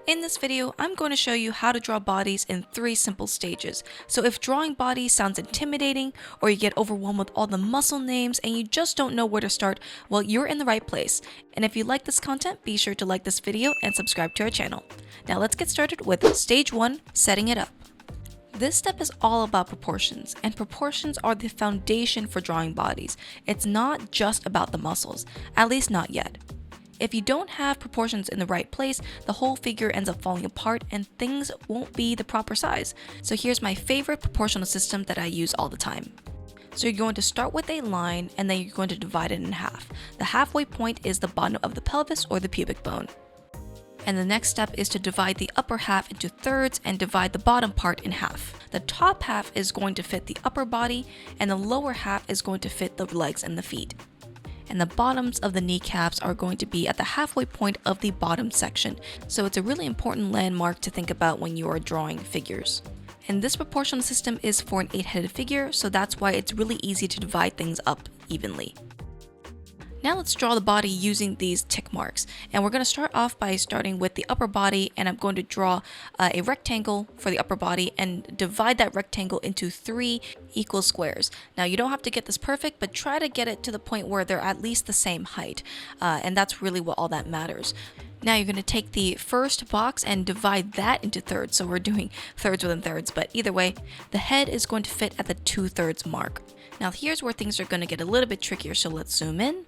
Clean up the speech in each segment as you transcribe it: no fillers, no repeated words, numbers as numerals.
In this video, I'm going to show you how to draw bodies in 3 simple stages. So if drawing bodies sounds intimidating, or you get overwhelmed with all the muscle names and you just don't know where to start, well, you're in the right place. And if you like this content, be sure to like this video and subscribe to our channel. Now let's get started with stage 1, setting it up. This step is all about proportions, and proportions are the foundation for drawing bodies. It's not just about the muscles, at least not yet. If you don't have proportions in the right place, the whole figure ends up falling apart and things won't be the proper size. So here's my favorite proportional system that I use all the time. So you're going to start with a line and then you're going to divide it in half. The halfway point is the bottom of the pelvis or the pubic bone. And the next step is to divide the upper half into thirds and divide the bottom part in half. The top half is going to fit the upper body and the lower half is going to fit the legs and the feet. And the bottoms of the kneecaps are going to be at the halfway point of the bottom section. So it's a really important landmark to think about when you are drawing figures. And this proportional system is for an 8-headed figure, so that's why it's really easy to divide things up evenly. Now let's draw the body using these tick marks. And we're going to start off by starting with the upper body, and I'm going to draw a rectangle for the upper body and divide that rectangle into 3 equal squares. Now you don't have to get this perfect, but try to get it to the point where they're at least the same height. And that's really what all that matters. Now you're going to take the first box and divide that into thirds. So we're doing thirds within thirds, but either way, the head is going to fit at the 2/3 mark. Now here's where things are going to get a little bit trickier, so let's zoom in.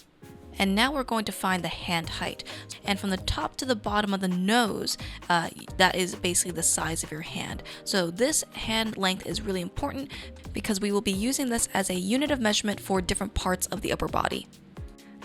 And now we're going to find the hand height. And from the top to the bottom of the nose, that is basically the size of your hand. So this hand length is really important because we will be using this as a unit of measurement for different parts of the upper body.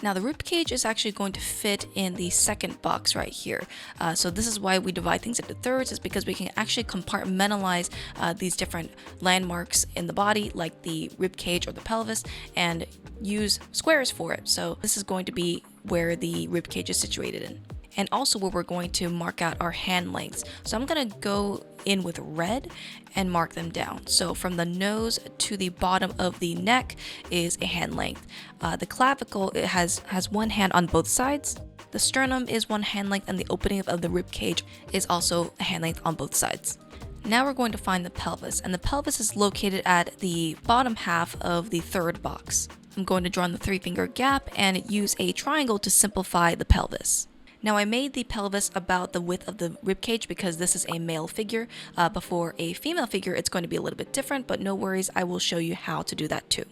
Now the rib cage is actually going to fit in the second box right here. So this is why we divide things into thirds, is because we can actually compartmentalize these different landmarks in the body, like the rib cage or the pelvis, and use squares for it. So this is going to be where the rib cage is situated in. And also where we're going to mark out our hand lengths. So I'm going to go in with red and mark them down. So from the nose to the bottom of the neck is a hand length. The clavicle, it has 1 hand on both sides. The sternum is 1 hand length, and the opening of the rib cage is also a hand length on both sides. Now we're going to find the pelvis, and the pelvis is located at the bottom half of the 3rd box. I'm going to draw in the 3-finger gap and use a triangle to simplify the pelvis. Now I made the pelvis about the width of the ribcage because this is a male figure. Before a female figure, it's going to be a little bit different, but no worries, I will show you how to do that too.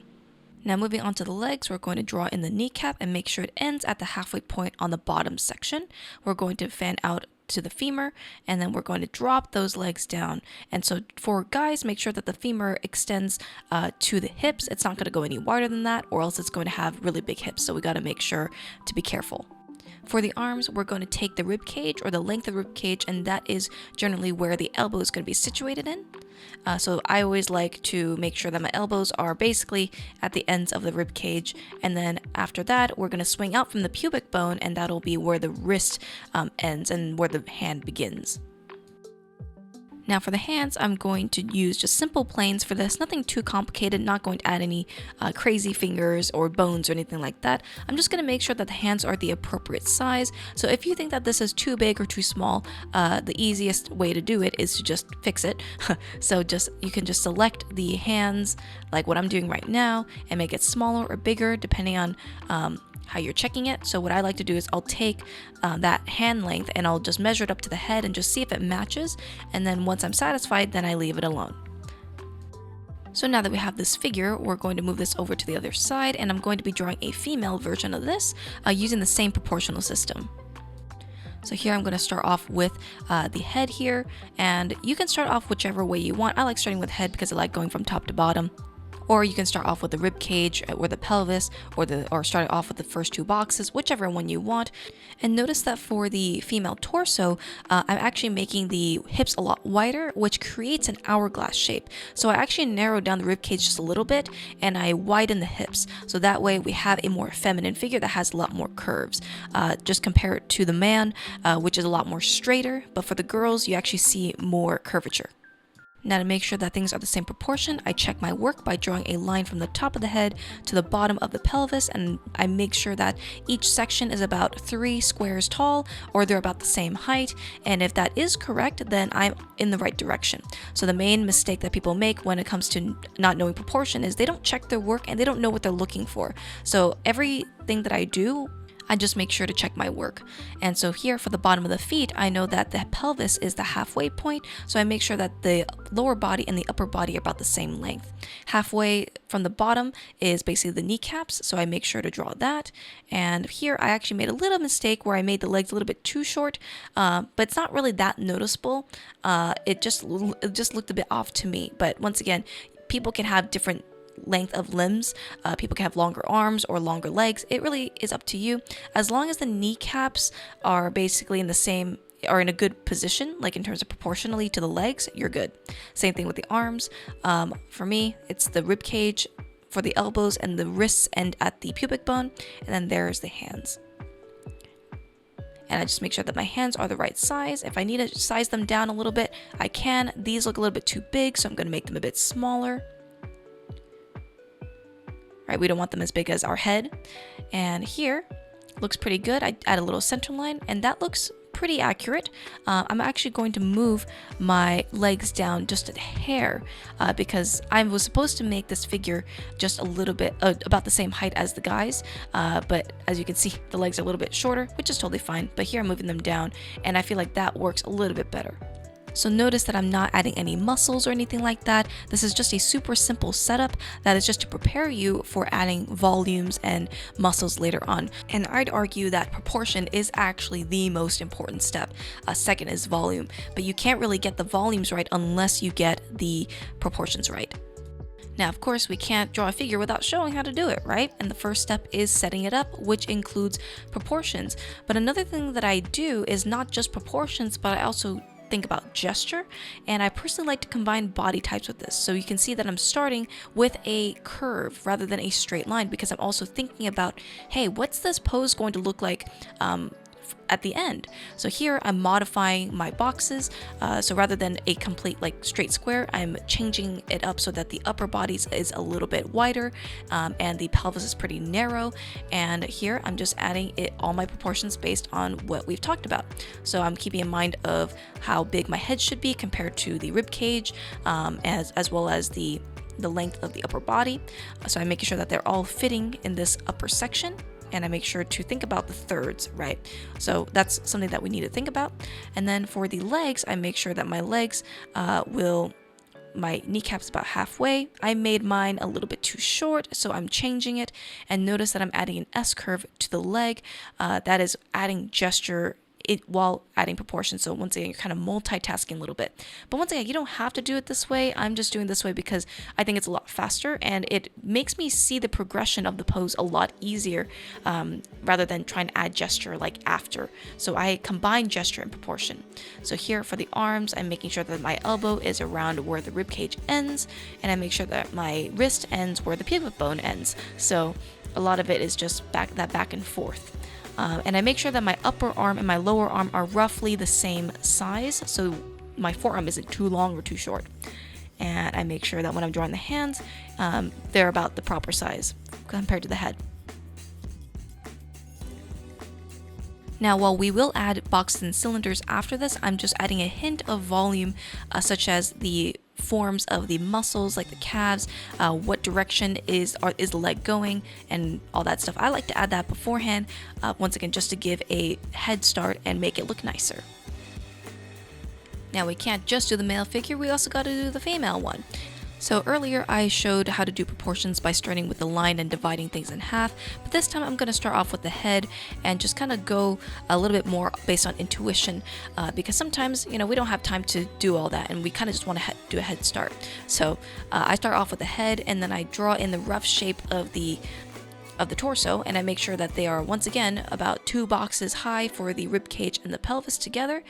Now moving on to the legs, we're going to draw in the kneecap and make sure it ends at the halfway point on the bottom section. We're going to fan out to the femur, and then we're going to drop those legs down. And so for guys, make sure that the femur extends to the hips. It's not going to go any wider than that, or else it's going to have really big hips. So we got to make sure to be careful. For the arms, we're going to take the rib cage, or the length of the rib cage, and that is generally where the elbow is going to be situated in. So I always like to make sure that my elbows are basically at the ends of the rib cage, and then after that, we're going to swing out from the pubic bone, and that'll be where the wrist ends and where the hand begins. Now for the hands, I'm going to use just simple planes for this, nothing too complicated, not going to add any crazy fingers or bones or anything like that. I'm just going to make sure that the hands are the appropriate size. So if you think that this is too big or too small, the easiest way to do it is to just fix it. So you can just select the hands like what I'm doing right now and make it smaller or bigger depending on how you're checking it. So what I like to do is I'll take that hand length and I'll just measure it up to the head and just see if it matches, and then once I'm satisfied, then I leave it alone. So now that we have this figure, we're going to move this over to the other side, and I'm going to be drawing a female version of this using the same proportional system. So here I'm going to start off with the head here, and you can start off whichever way you want. I like starting with head because I like going from top to bottom. Or you can start off with the rib cage or the pelvis, or start off with the first 2 boxes, whichever one you want. And notice that for the female torso, I'm actually making the hips a lot wider, which creates an hourglass shape. So I actually narrowed down the rib cage just a little bit, and I widen the hips. So that way we have a more feminine figure that has a lot more curves. Just compare it to the man, which is a lot more straighter, but for the girls, you actually see more curvature. Now to make sure that things are the same proportion, I check my work by drawing a line from the top of the head to the bottom of the pelvis, and I make sure that each section is about 3 squares tall, or they're about the same height, and if that is correct, then I'm in the right direction. So the main mistake that people make when it comes to not knowing proportion is they don't check their work and they don't know what they're looking for. So everything that I do, I just make sure to check my work. And so here for the bottom of the feet, I know that the pelvis is the halfway point, so I make sure that the lower body and the upper body are about the same length. Halfway from the bottom is basically the kneecaps, so I make sure to draw that. And here I actually made a little mistake where I made the legs a little bit too short, but it's not really that noticeable. It just looked a bit off to me, but once again, people can have different length of limbs. People can have longer arms or longer legs. It really is up to you. As long as the kneecaps are basically in the same or in a good position, like in terms of proportionally to the legs, you're good. Same thing with the arms. For me, it's the rib cage for the elbows, and the wrists end at the pubic bone, and then there's the hands. And I just make sure that my hands are the right size. If I need to size them down a little bit, I can. These look a little bit too big, so I'm going to make them a bit smaller. Right, we don't want them as big as our head. And here looks pretty good. I add a little center line, and that looks pretty accurate. I'm actually going to move my legs down just a hair because I was supposed to make this figure just a little bit about the same height as the guys, but as you can see, the legs are a little bit shorter, which is totally fine. But here I'm moving them down, and I feel like that works a little bit better. So notice that I'm not adding any muscles or anything like that. This is just a super simple setup that is just to prepare you for adding volumes and muscles later on. And I'd argue that proportion is actually the most important step. Second is volume, but you can't really get the volumes right unless you get the proportions right. Now, of course, we can't draw a figure without showing how to do it, right? And the first step is setting it up, which includes proportions. But another thing that I do is not just proportions, but I also think about gesture, and I personally like to combine body types with this. So you can see that I'm starting with a curve rather than a straight line, because I'm also thinking about, hey, what's this pose going to look like at the end? So here I'm modifying my boxes, so rather than a complete like straight square, I'm changing it up so that the upper body is a little bit wider, and the pelvis is pretty narrow. And here I'm just adding all my proportions based on what we've talked about. So I'm keeping in mind of how big my head should be compared to the rib cage, as well as the length of the upper body. So I'm making sure that they're all fitting in this upper section, and I make sure to think about the thirds, right? So that's something that we need to think about. And then for the legs, I make sure that my legs my kneecap's about halfway. I made mine a little bit too short, so I'm changing it. And notice that I'm adding an S curve to the leg. That is adding gesture while adding proportion. So once again, you're kind of multitasking a little bit. But once again, you don't have to do it this way. I'm just doing this way because I think it's a lot faster, and it makes me see the progression of the pose a lot easier, rather than trying to add gesture like after. So I combine gesture and proportion. So here for the arms, I'm making sure that my elbow is around where the rib cage ends, and I make sure that my wrist ends where the pubic bone ends. So a lot of it is just back and forth. And I make sure that my upper arm and my lower arm are roughly the same size, so my forearm isn't too long or too short. And I make sure that when I'm drawing the hands, they're about the proper size compared to the head. Now, while we will add boxes and cylinders after this, I'm just adding a hint of volume, such as the forms of the muscles, like the calves, what direction is the leg going, and all that stuff. I like to add that beforehand, once again, just to give a head start and make it look nicer. Now, we can't just do the male figure, we also got to do the female one. So earlier I showed how to do proportions by starting with the line and dividing things in half, but this time I'm going to start off with the head and just kind of go a little bit more based on intuition, because sometimes, we don't have time to do all that and we kind of just want to do a head start. So I start off with the head, and then I draw in the rough shape of the torso, and I make sure that they are once again about 2 boxes high for the rib cage and the pelvis together.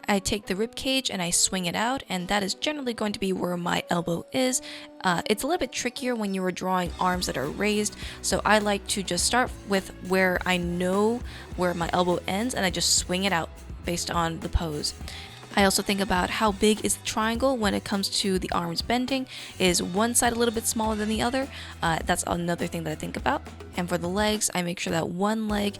I take the rib cage and I swing it out, and that is generally going to be where my elbow is. It's a little bit trickier when you are drawing arms that are raised, so I like to just start with where I know where my elbow ends, and I just swing it out based on the pose. I also think about how big is the triangle when it comes to the arms bending. Is one side a little bit smaller than the other? That's another thing that I think about. And for the legs, I make sure that one leg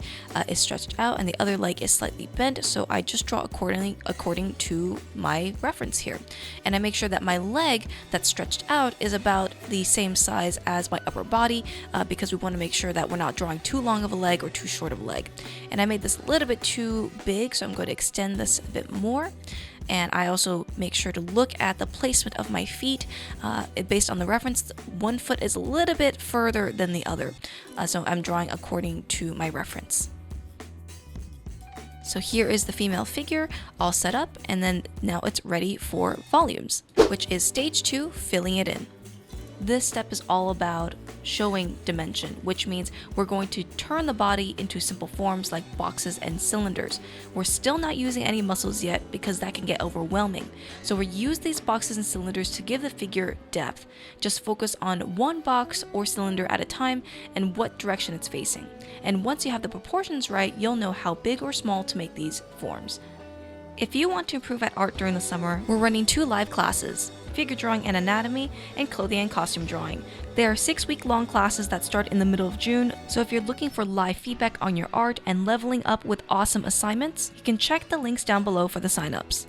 is stretched out and the other leg is slightly bent, so I just draw according to my reference here. And I make sure that my leg that's stretched out is about the same size as my upper body, because we want to make sure that we're not drawing too long of a leg or too short of a leg. And I made this a little bit too big, so I'm going to extend this a bit more. And I also make sure to look at the placement of my feet. Based on the reference, one foot is a little bit further than the other. So I'm drawing according to my reference. So here is the female figure all set up, and then now it's ready for volumes, which is stage 2, filling it in. This step is all about showing dimension, which means we're going to turn the body into simple forms like boxes and cylinders. We're still not using any muscles yet because that can get overwhelming. So we use these boxes and cylinders to give the figure depth. Just focus on one box or cylinder at a time and what direction it's facing. And once you have the proportions right, you'll know how big or small to make these forms. If you want to improve at art during the summer, we're running 2 live classes: figure drawing and anatomy, and clothing and costume drawing. They are 6-week-long classes that start in the middle of June, so if you're looking for live feedback on your art and leveling up with awesome assignments, you can check the links down below for the signups.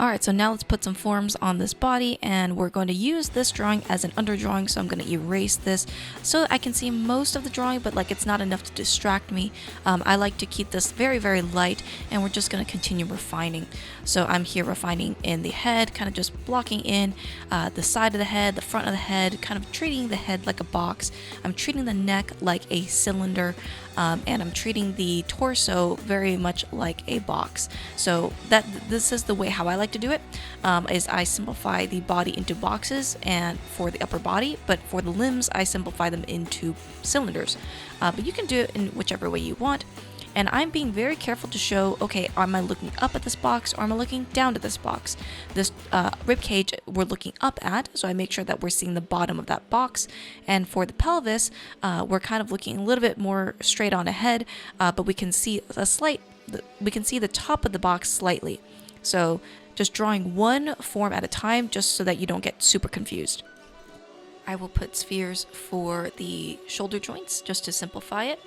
Alright, so now let's put some forms on this body, and we're going to use this drawing as an underdrawing, so I'm going to erase this so I can see most of the drawing, but like it's not enough to distract me. I like to keep this very, very light, and we're just going to continue refining. So I'm here refining in the head, kind of just blocking in the side of the head, the front of the head, kind of treating the head like a box. I'm treating the neck like a cylinder, and I'm treating the torso very much like a box. So this is the way how I like to do it, is I simplify the body into boxes and for the upper body, but for the limbs I simplify them into cylinders. But you can do it in whichever way you want. And I'm being very careful to show, okay, am I looking up at this box or am I looking down to this box? This rib cage we're looking up at, so I make sure that we're seeing the bottom of that box. And for the pelvis, we're kind of looking a little bit more straight on ahead, but we can see the top of the box slightly. So just drawing one form at a time, just so that you don't get super confused. I will put spheres for the shoulder joints just to simplify it.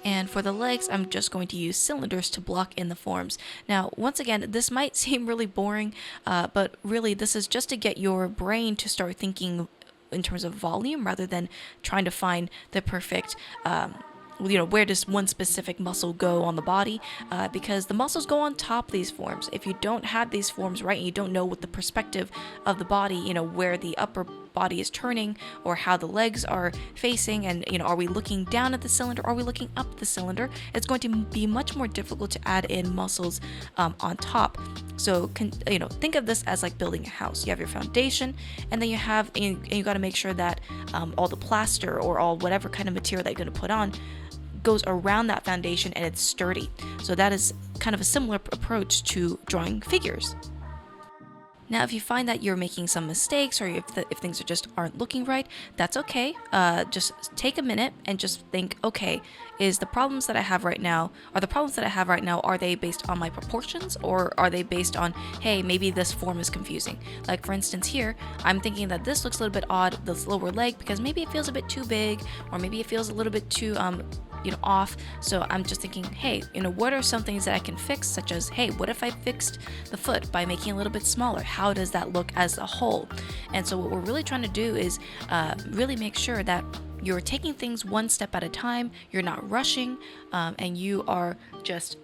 And for the legs, I'm just going to use cylinders to block in the forms. Now, once again, this might seem really boring, but really this is just to get your brain to start thinking in terms of volume rather than trying to find the perfect where does one specific muscle go on the body, because the muscles go on top of these forms. If you don't have these forms right and you don't know what the perspective of the body, where the upper body is turning or how the legs are facing, and are we looking down at the cylinder, are we looking up the cylinder, it's going to be much more difficult to add in muscles on top. So think of this as like building a house. You have your foundation, and then you got to make sure that all the plaster or all whatever kind of material that you're going to put on goes around that foundation and it's sturdy. So that is kind of a similar approach to drawing figures. Now, if you find that you're making some mistakes or if things aren't looking right, that's okay. Just take a minute and just think, okay, are the problems that I have right now, are they based on my proportions, or are they based on, hey, maybe this form is confusing? Like for instance here, I'm thinking that this looks a little bit odd, this lower leg, because maybe it feels a bit too big, or maybe it feels a little bit too off. So I'm just thinking, hey, what are some things that I can fix, such as, hey, what if I fixed the foot by making it a little bit smaller? How does that look as a whole? And so what we're really trying to do is really make sure that you're taking things one step at a time, you're not rushing, and you are just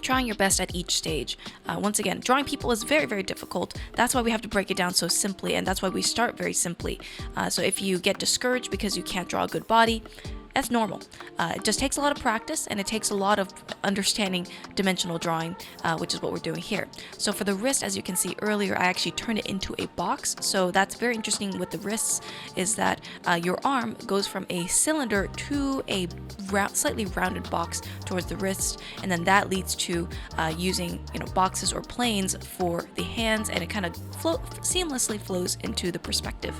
trying your best at each stage. Once again, drawing people is very, very difficult. That's why we have to break it down so simply, and that's why we start very simply. So if you get discouraged because you can't draw a good body, that's normal. It just takes a lot of practice, and it takes a lot of understanding dimensional drawing, which is what we're doing here. So for the wrist, as you can see earlier, I actually turned it into a box. So that's very interesting with the wrists, is that your arm goes from a cylinder to a slightly rounded box towards the wrist, and then that leads to using boxes or planes for the hands, and it kind of seamlessly flows into the perspective.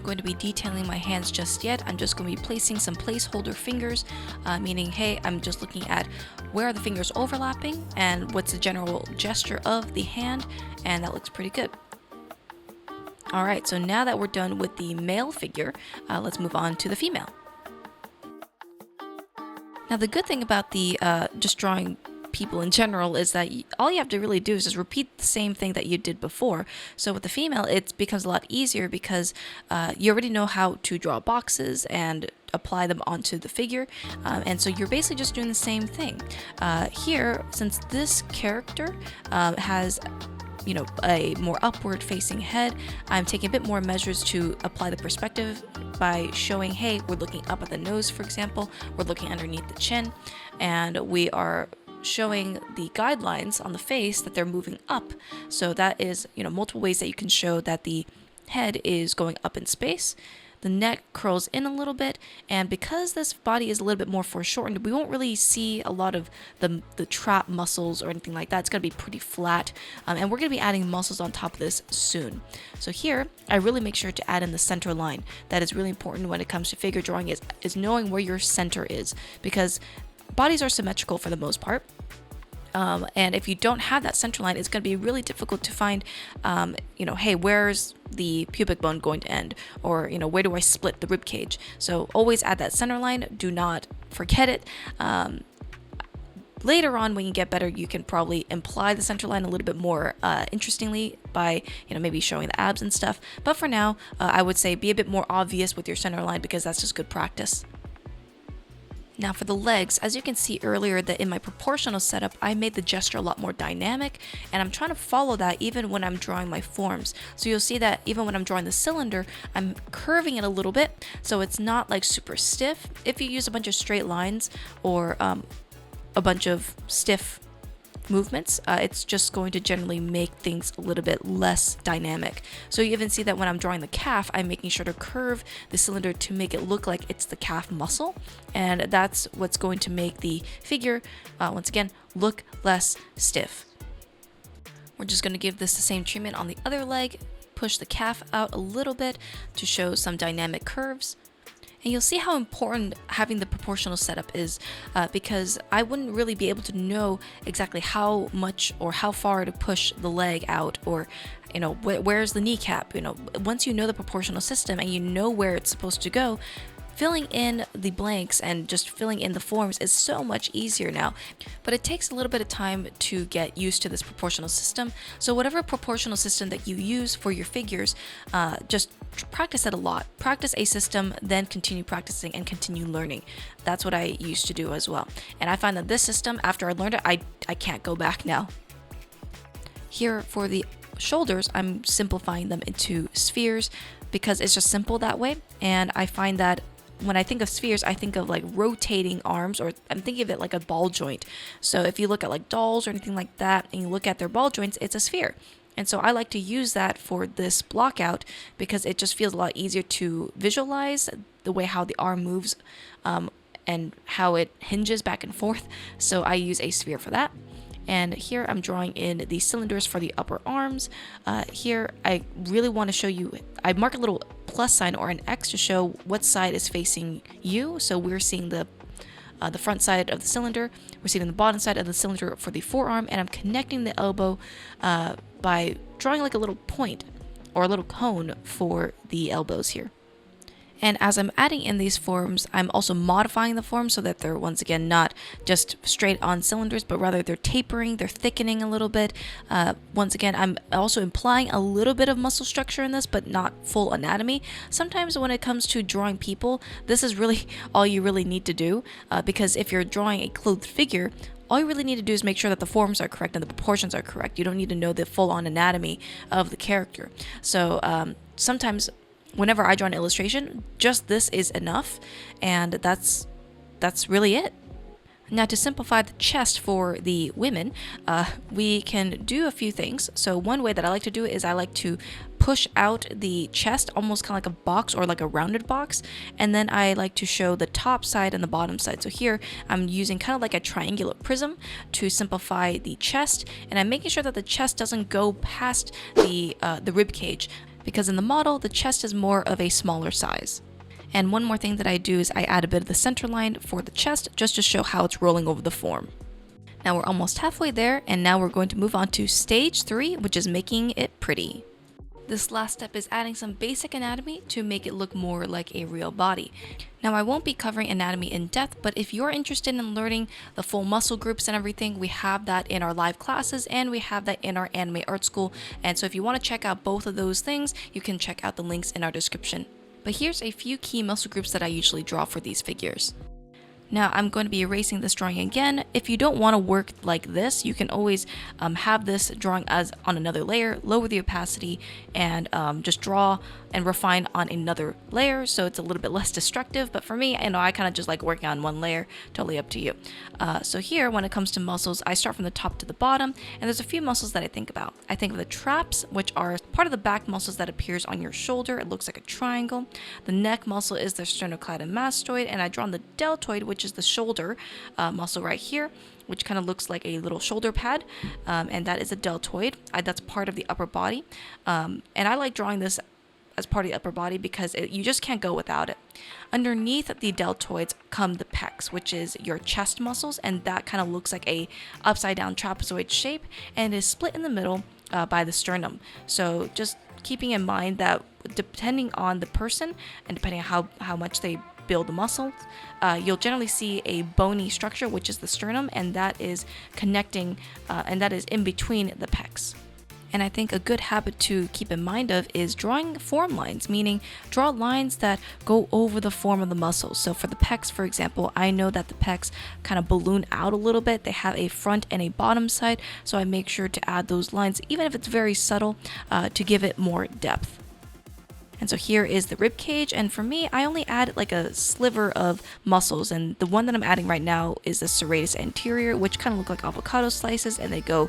going to be detailing my hands just yet. I'm just going to be placing some placeholder fingers, meaning, hey, I'm just looking at where are the fingers overlapping and what's the general gesture of the hand, and that looks pretty good. Alright, so now that we're done with the male figure, let's move on to the female. Now the good thing about the just drawing people in general is that all you have to really do is just repeat the same thing that you did before. So with the female, it becomes a lot easier because you already know how to draw boxes and apply them onto the figure, and so you're basically just doing the same thing. Here, since this character has a more upward facing head, I'm taking a bit more measures to apply the perspective by showing, hey, we're looking up at the nose, for example, we're looking underneath the chin, and we are showing the guidelines on the face that they're moving up. So that is, multiple ways that you can show that the head is going up in space. The neck curls in a little bit, and because this body is a little bit more foreshortened, we won't really see a lot of the trap muscles or anything like that. It's going to be pretty flat, and we're going to be adding muscles on top of this soon. So here, I really make sure to add in the center line. That is really important when it comes to figure drawing, is knowing where your center is, because bodies are symmetrical for the most part. And if you don't have that center line, it's going to be really difficult to find, hey, where's the pubic bone going to end? Or, where do I split the rib cage? So always add that center line. Do not forget it. Later on, when you get better, you can probably imply the center line a little bit more interestingly by, maybe showing the abs and stuff. But for now, I would say be a bit more obvious with your center line because that's just good practice. Now for the legs, as you can see earlier that in my proportional setup, I made the gesture a lot more dynamic, and I'm trying to follow that even when I'm drawing my forms. So you'll see that even when I'm drawing the cylinder, I'm curving it a little bit, so it's not like super stiff. If you use a bunch of straight lines or a bunch of stiff movements, it's just going to generally make things a little bit less dynamic. So you even see that when I'm drawing the calf, I'm making sure to curve the cylinder to make it look like it's the calf muscle, and that's what's going to make the figure, once again, look less stiff. We're just going to give this the same treatment on the other leg, push the calf out a little bit to show some dynamic curves. And you'll see how important having the proportional setup is, because I wouldn't really be able to know exactly how much or how far to push the leg out, or where's the kneecap. Once you know the proportional system and you know where it's supposed to go, filling in the blanks and just filling in the forms is so much easier now. But it takes a little bit of time to get used to this proportional system. So whatever proportional system that you use for your figures, just practice it a lot. Practice a system, then continue practicing and continue learning. That's what I used to do as well. And I find that this system, after I learned it, I can't go back now. Here for the shoulders, I'm simplifying them into spheres because it's just simple that way. And I find that when I think of spheres, I think of like rotating arms, or I'm thinking of it like a ball joint. So if you look at like dolls or anything like that and you look at their ball joints, it's a sphere. And so I like to use that for this block out because it just feels a lot easier to visualize the way how the arm moves and how it hinges back and forth. So I use a sphere for that. And here I'm drawing in the cylinders for the upper arms. Here I really want to show you, I mark a little plus sign or an X to show what side is facing you. So we're seeing the front side of the cylinder, we're seeing the bottom side of the cylinder for the forearm, and I'm connecting the elbow by drawing like a little point or a little cone for the elbows here. And as I'm adding in these forms, I'm also modifying the forms so that they're, once again, not just straight on cylinders, but rather they're tapering, they're thickening a little bit. Once again, I'm also implying a little bit of muscle structure in this, but not full anatomy. Sometimes when it comes to drawing people, this is really all you really need to do, because if you're drawing a clothed figure, all you really need to do is make sure that the forms are correct and the proportions are correct. You don't need to know the full-on anatomy of the character. So sometimes whenever I draw an illustration, just this is enough, and that's really it. Now to simplify the chest for the women, we can do a few things. So one way that I like to do it is I like to push out the chest almost kind of like a box or like a rounded box, and then I like to show the top side and the bottom side. So here I'm using kind of like a triangular prism to simplify the chest, and I'm making sure that the chest doesn't go past the rib cage, because in the model, the chest is more of a smaller size. And one more thing that I do is I add a bit of the center line for the chest just to show how it's rolling over the form. Now we're almost halfway there, and now we're going to move on to stage 3, which is making it pretty. This last step is adding some basic anatomy to make it look more like a real body. Now I won't be covering anatomy in depth, but if you're interested in learning the full muscle groups and everything, we have that in our live classes and we have that in our anime art school. And so if you want to check out both of those things, you can check out the links in our description. But here's a few key muscle groups that I usually draw for these figures. Now I'm going to be erasing this drawing again. If you don't want to work like this, you can always have this drawing as on another layer, lower the opacity, and just draw and refine on another layer so it's a little bit less destructive. But for me, I kind of just like working on one layer, totally up to you. So here, when it comes to muscles, I start from the top to the bottom, and there's a few muscles that I think about. I think of the traps, which are part of the back muscles that appears on your shoulder. It looks like a triangle. The neck muscle is the sternocleidomastoid, and I draw on the deltoid, which is the shoulder muscle right here, which kind of looks like a little shoulder pad, and that is a deltoid. That's part of the upper body, and I like drawing this as part of the upper body because you just can't go without it. Underneath the deltoids come the pecs, which is your chest muscles, and that kind of looks like a upside down trapezoid shape and is split in the middle by the sternum. So just keeping in mind that depending on the person and depending on how much they build the muscles, you'll generally see a bony structure, which is the sternum, and that is connecting and that is in between the pecs. And I think a good habit to keep in mind of is drawing form lines, meaning draw lines that go over the form of the muscles. So for the pecs, for example, I know that the pecs kind of balloon out a little bit. They have a front and a bottom side, so I make sure to add those lines, even if it's very subtle, to give it more depth. And so here is the rib cage, and for me, I only add like a sliver of muscles, and the one that I'm adding right now is the serratus anterior, which kind of look like avocado slices, and they go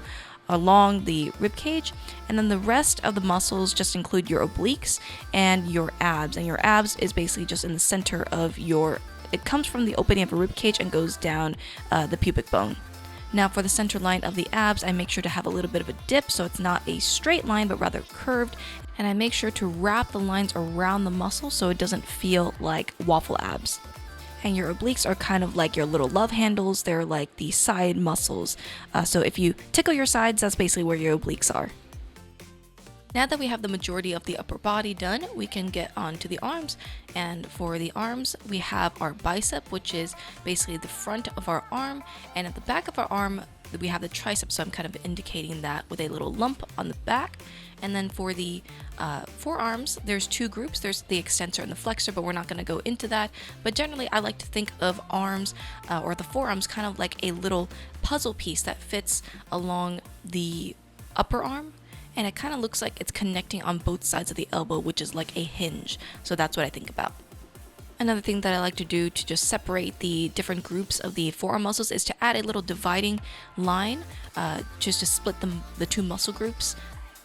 along the rib cage. And then the rest of the muscles just include your obliques and your abs, and your abs is basically just in the center of it comes from the opening of a rib cage and goes down the pubic bone. Now for the center line of the abs, I make sure to have a little bit of a dip so it's not a straight line but rather curved, and I make sure to wrap the lines around the muscle so it doesn't feel like waffle abs. And your obliques are kind of like your little love handles. They're like the side muscles. So if you tickle your sides, that's basically where your obliques are. Now that we have the majority of the upper body done, we can get on to the arms. And for the arms, we have our bicep, which is basically the front of our arm. And at the back of our arm, we have the tricep. So I'm kind of indicating that with a little lump on the back. And then for the forearms, there's two groups. There's the extensor and the flexor, but we're not going to go into that. But generally, I like to think of arms or the forearms kind of like a little puzzle piece that fits along the upper arm. And it kind of looks like it's connecting on both sides of the elbow, which is like a hinge. So that's what I think about. Another thing that I like to do to just separate the different groups of the forearm muscles is to add a little dividing line just to split the two muscle groups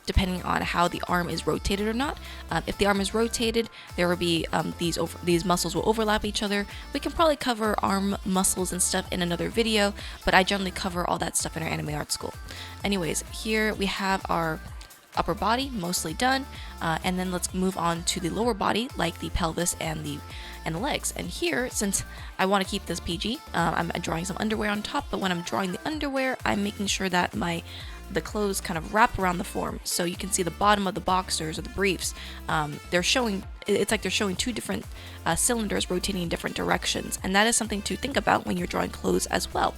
depending on how the arm is rotated or not. If the arm is rotated, there will be these muscles will overlap each other. We can probably cover arm muscles and stuff in another video, but I generally cover all that stuff in our anime art school. Anyways, here we have our upper body mostly done, and then let's move on to the lower body, like the pelvis and the legs. And here, since I want to keep this PG, I'm drawing some underwear on top, but when I'm drawing the underwear, I'm making sure that the clothes kind of wrap around the form, so you can see the bottom of the boxers or the briefs. It's like they're showing two different cylinders rotating in different directions, and that is something to think about when you're drawing clothes as well.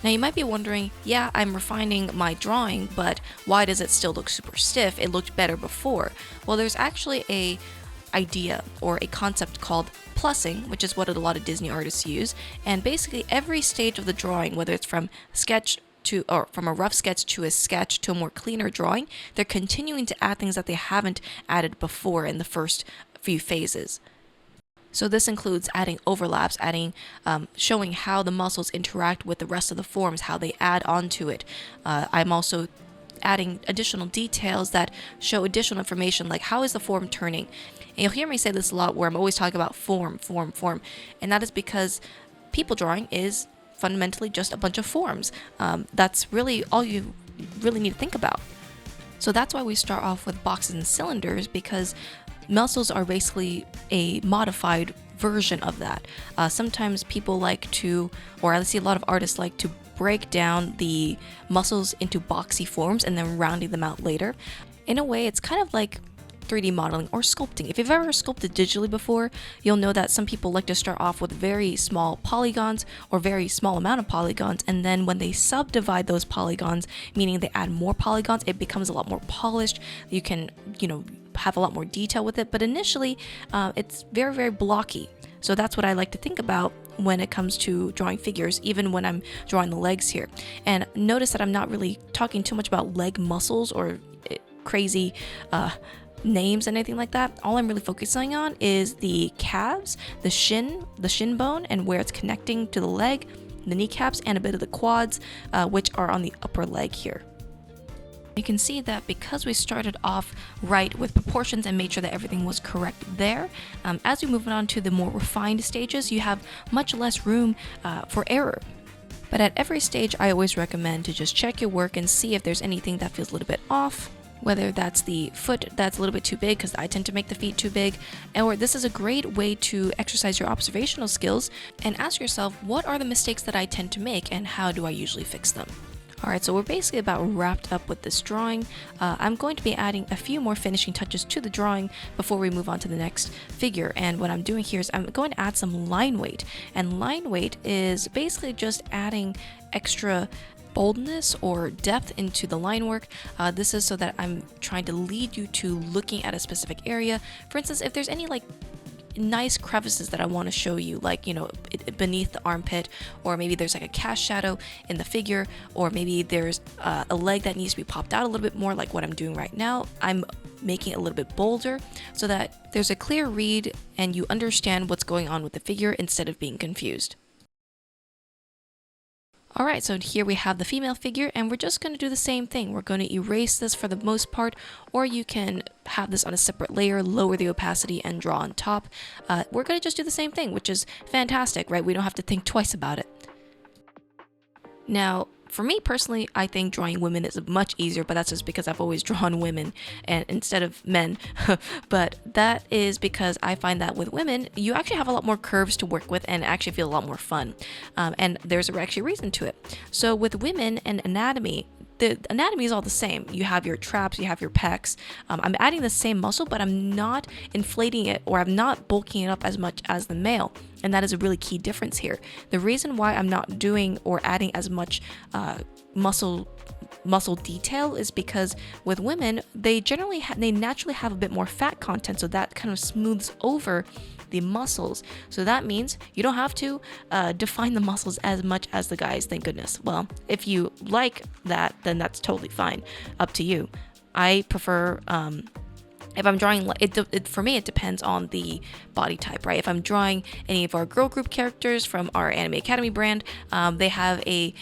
Now you might be wondering, yeah, I'm refining my drawing, but why does it still look super stiff? It looked better before. Well, there's actually a idea or a concept called plussing, which is what a lot of Disney artists use, and basically every stage of the drawing, whether it's from a rough sketch to a sketch to a more cleaner drawing, they're continuing to add things that they haven't added before in the first few phases. So this includes adding overlaps, showing how the muscles interact with the rest of the forms, how they add onto it. I'm also adding additional details that show additional information, like how is the form turning. And you'll hear me say this a lot where I'm always talking about form. And that is because people drawing is fundamentally just a bunch of forms. That's really all you really need to think about. So that's why we start off with boxes and cylinders, because muscles are basically a modified version of that. Sometimes people like to, or I see a lot of artists like to break down the muscles into boxy forms and then rounding them out later. In a way, it's kind of like 3D modeling or sculpting. If you've ever sculpted digitally before, you'll know that some people like to start off with very small polygons or very small amount of polygons, and then when they subdivide those polygons, meaning they add more polygons, it becomes a lot more polished. You can, have a lot more detail with it, but initially it's very, very blocky. So that's what I like to think about when it comes to drawing figures, even when I'm drawing the legs here. And notice that I'm not really talking too much about leg muscles or crazy names and anything like that. All I'm really focusing on is the calves, the shin bone, and where it's connecting to the leg, the kneecaps, and a bit of the quads, which are on the upper leg here. You can see that because we started off right with proportions and made sure that everything was correct there, as we move on to the more refined stages, you have much less room for error. But at every stage, I always recommend to just check your work and see if there's anything that feels a little bit off. Whether that's the foot that's a little bit too big, because I tend to make the feet too big, or this is a great way to exercise your observational skills and ask yourself, what are the mistakes that I tend to make and how do I usually fix them? Alright, so we're basically about wrapped up with this drawing. I'm going to be adding a few more finishing touches to the drawing before we move on to the next figure. And what I'm doing here is I'm going to add some line weight. And line weight is basically just adding extra boldness or depth into the line work. This is so that I'm trying to lead you to looking at a specific area. For instance, if there's any nice crevices that I want to show you, beneath the armpit, or maybe there's a cast shadow in the figure, or maybe there's a leg that needs to be popped out a little bit more, like what I'm doing right now. I'm making it a little bit bolder so that there's a clear read and you understand what's going on with the figure instead of being confused. Alright, so here we have the female figure, and we're just going to do the same thing. We're going to erase this for the most part, or you can have this on a separate layer, lower the opacity, and draw on top. We're going to just do the same thing, which is fantastic, right? We don't have to think twice about it. Now, for me personally, I think drawing women is much easier, but that's just because I've always drawn women and instead of men. But that is because I find that with women, you actually have a lot more curves to work with and actually feel a lot more fun. And there's actually a reason to it. So with women and anatomy, the anatomy is all the same. You have your traps, you have your pecs. I'm adding the same muscle, but I'm not inflating it, or I'm not bulking it up as much as the male. And that is a really key difference here. The reason why I'm not doing or adding as much muscle detail is because with women, they naturally have a bit more fat content, so that kind of smooths over the muscles. So that means you don't have to define the muscles as much as the guys, thank goodness. Well, if you like that, then that's totally fine. Up to you. I prefer if I'm drawing, for me, it depends on the body type, right? If I'm drawing any of our girl group characters from our Anime Academy brand, they have a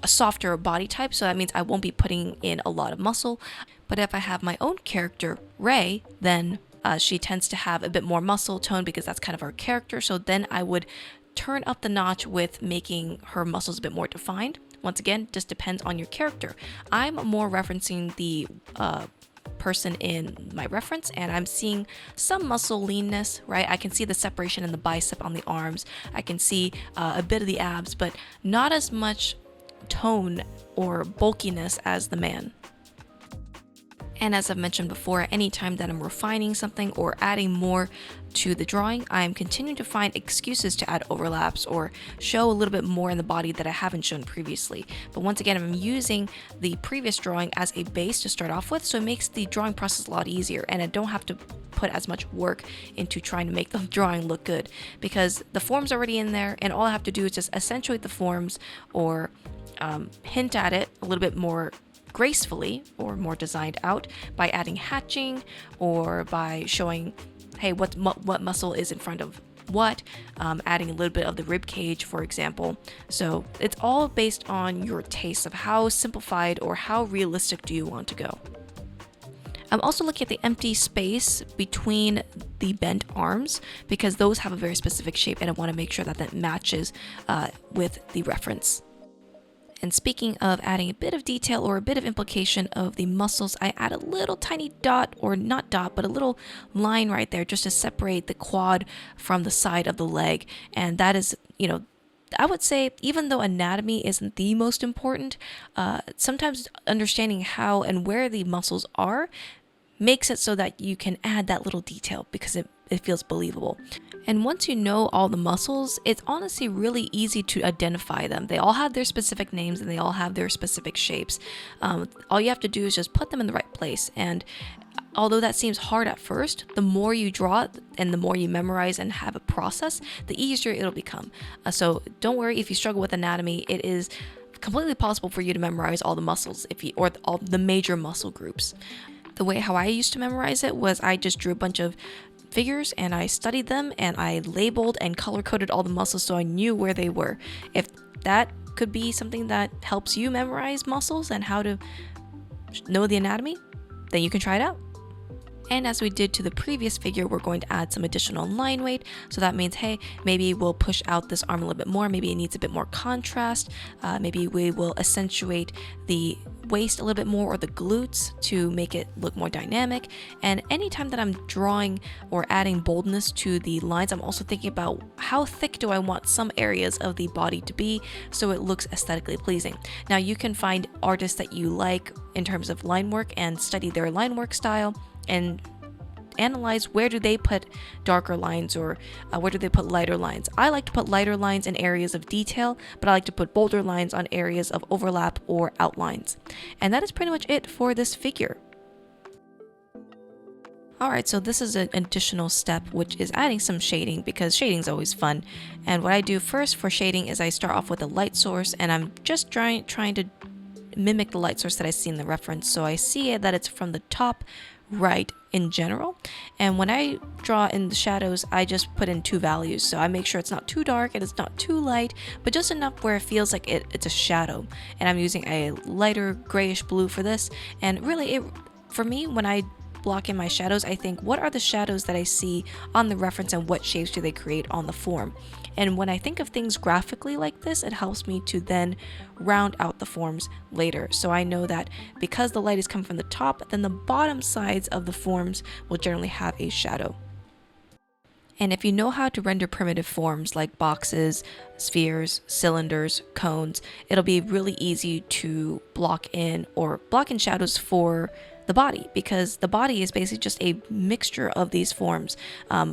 softer body type, so that means I won't be putting in a lot of muscle. But if I have my own character, Rei, then she tends to have a bit more muscle tone because that's kind of our character. So then I would turn up the notch with making her muscles a bit more defined. Once again, just depends on your character. I'm more referencing the person in my reference, and I'm seeing some muscle leanness, right? I can see the separation in the bicep on the arms. I can see a bit of the abs, but not as much tone or bulkiness as the man. And as I've mentioned before, anytime that I'm refining something or adding more to the drawing, I'm continuing to find excuses to add overlaps or show a little bit more in the body that I haven't shown previously. But once again, I'm using the previous drawing as a base to start off with, so it makes the drawing process a lot easier, and I don't have to put as much work into trying to make the drawing look good, because the form's already in there, and all I have to do is just accentuate the forms or hint at it a little bit more gracefully or more designed out by adding hatching or by showing, hey, what muscle is in front of what, adding a little bit of the rib cage, for example. So it's all based on your taste of how simplified or how realistic do you want to go. I'm also looking at the empty space between the bent arms because those have a very specific shape, and I want to make sure that that matches with the reference. And speaking of adding a bit of detail or a bit of implication of the muscles, I add a little tiny dot, or not dot, but a little line right there just to separate the quad from the side of the leg. And that is, I would say, even though anatomy isn't the most important, sometimes understanding how and where the muscles are makes it so that you can add that little detail because it feels believable. And once you know all the muscles, it's honestly really easy to identify them. They all have their specific names and they all have their specific shapes. All you have to do is just put them in the right place. And although that seems hard at first, the more you draw it and the more you memorize and have a process, the easier it'll become. So don't worry if you struggle with anatomy. It is completely possible for you to memorize all the muscles or all the major muscle groups. The way how I used to memorize it was I just drew a bunch of figures and I studied them and I labeled and color coded all the muscles so I knew where they were. If that could be something that helps you memorize muscles and how to know the anatomy, then you can try it out. And as we did to the previous figure, we're going to add some additional line weight. So that means, hey, maybe we'll push out this arm a little bit more. Maybe it needs a bit more contrast. Maybe we will accentuate the waist a little bit more or the glutes to make it look more dynamic. And anytime that I'm drawing or adding boldness to the lines, I'm also thinking about how thick do I want some areas of the body to be so it looks aesthetically pleasing. Now you can find artists that you like in terms of line work and study their line work style and analyze where do they put darker lines or where do they put lighter lines. I like to put lighter lines in areas of detail, but I like to put bolder lines on areas of overlap or outlines. And that is pretty much it for this figure. Alright, so this is an additional step, which is adding some shading because shading is always fun. And what I do first for shading is I start off with a light source and I'm just trying to mimic the light source that I see in the reference. So I see that it's from the top right in general, and when I draw in the shadows I just put in two values, so I make sure it's not too dark and it's not too light, but just enough where it feels like it's a shadow. And I'm using a lighter grayish blue for this, and really for me, when I block in my shadows, I think, what are the shadows that I see on the reference and what shapes do they create on the form? And when I think of things graphically like this, it helps me to then round out the forms later. So I know that because the light is coming from the top, then the bottom sides of the forms will generally have a shadow. And if you know how to render primitive forms like boxes, spheres, cylinders, cones, it'll be really easy to block in shadows for the body, because the body is basically just a mixture of these forms.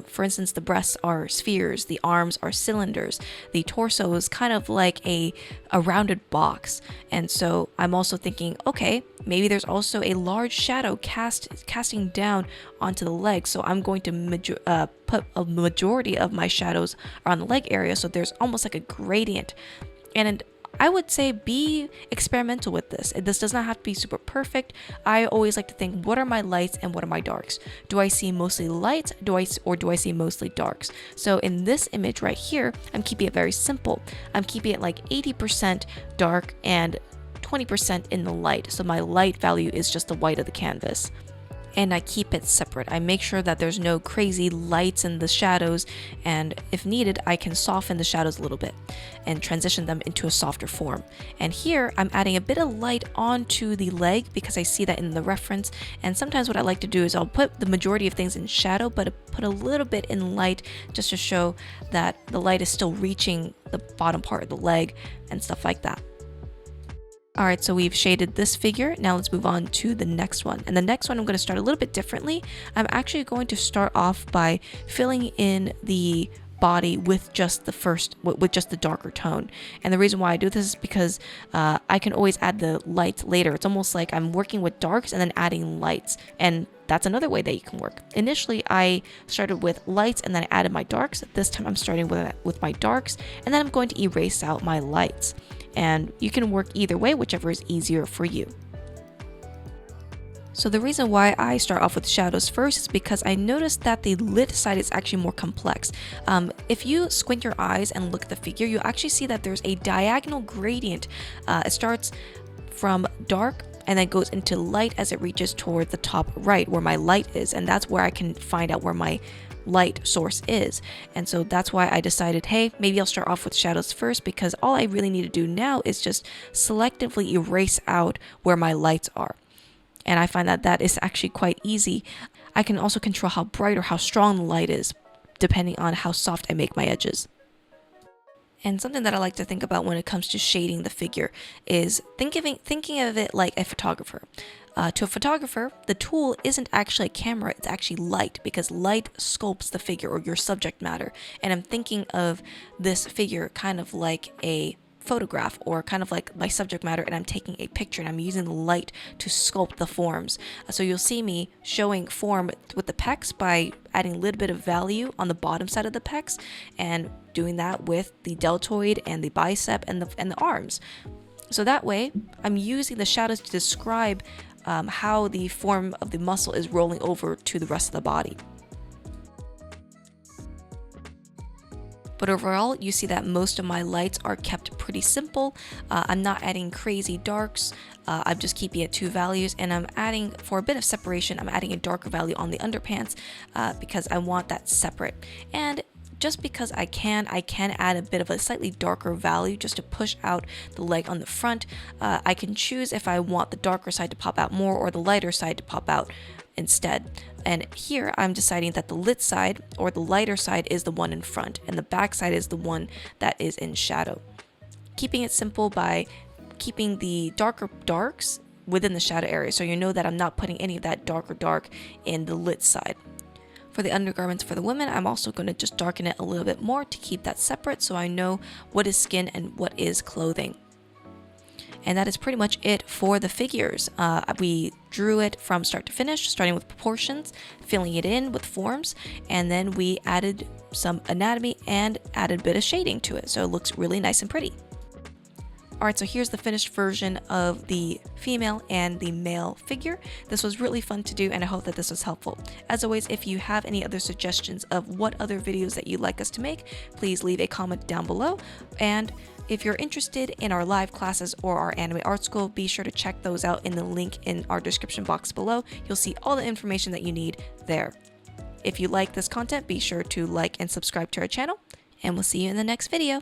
For instance, the breasts are spheres, the arms are cylinders, the torso is kind of like a rounded box. And so I'm also thinking, okay, maybe there's also a large shadow casting down onto the leg. So I'm going to put a majority of my shadows around the leg area, so there's almost like a gradient. And I would say be experimental with this. This does not have to be super perfect. I always like to think, what are my lights and what are my darks? Do I see mostly lights, or do I see mostly darks? So in this image right here, I'm keeping it very simple. I'm keeping it like 80% dark and 20% in the light. So my light value is just the white of the canvas. And I keep it separate. I make sure that there's no crazy lights in the shadows, and if needed, I can soften the shadows a little bit and transition them into a softer form. And here I'm adding a bit of light onto the leg because I see that in the reference, and sometimes what I like to do is I'll put the majority of things in shadow but put a little bit in light just to show that the light is still reaching the bottom part of the leg and stuff like that. Alright, so we've shaded this figure. Now let's move on to the next one. And the next one I'm going to start a little bit differently. I'm actually going to start off by filling in the body with just the darker tone. And the reason why I do this is because I can always add the lights later. It's almost like I'm working with darks and then adding lights. And that's another way that you can work. Initially, I started with lights and then I added my darks. This time I'm starting with my darks, and then I'm going to erase out my lights. And you can work either way, whichever is easier for you. So the reason why I start off with shadows first is because I noticed that the lit side is actually more complex. If you squint your eyes and look at the figure, you actually see that there's a diagonal gradient. It starts from dark and then goes into light as it reaches toward the top right where my light is, and that's where I can find out where my light source is. And so that's why I decided, hey, maybe I'll start off with shadows first, because all I really need to do now is just selectively erase out where my lights are. And I find that that is actually quite easy. I can also control how bright or how strong the light is, depending on how soft I make my edges. And something that I like to think about when it comes to shading the figure is thinking of it like a photographer. To a photographer, the tool isn't actually a camera, it's actually light, because light sculpts the figure or your subject matter. And I'm thinking of this figure kind of like a photograph, or kind of like my subject matter, and I'm taking a picture and I'm using the light to sculpt the forms. So you'll see me showing form with the pecs by adding a little bit of value on the bottom side of the pecs, and doing that with the deltoid and the bicep and the arms. So that way I'm using the shadows to describe how the form of the muscle is rolling over to the rest of the body. But overall, you see that most of my lights are kept pretty simple. I'm not adding crazy darks. I'm just keeping it 2 values, and I'm adding, for a bit of separation, I'm adding a darker value on the underpants because I want that separate. And just because I can add a bit of a slightly darker value just to push out the leg on the front. I can choose if I want the darker side to pop out more or the lighter side to pop out instead. And here I'm deciding that the lit side or the lighter side is the one in front, and the back side is the one that is in shadow. Keeping it simple by keeping the darker darks within the shadow area, so you know that I'm not putting any of that darker dark in the lit side. For the undergarments for the women, I'm also going to just darken it a little bit more to keep that separate, so I know what is skin and what is clothing. And that is pretty much it for the figures. We drew it from start to finish, starting with proportions, filling it in with forms, and then we added some anatomy and added a bit of shading to it, so it looks really nice and pretty. Alright, so here's the finished version of the female and the male figure. This was really fun to do, and I hope that this was helpful. As always, if you have any other suggestions of what other videos that you'd like us to make, please leave a comment down below. And if you're interested in our live classes or our anime art school, be sure to check those out in the link in our description box below. You'll see all the information that you need there. If you like this content, be sure to like and subscribe to our channel, and we'll see you in the next video.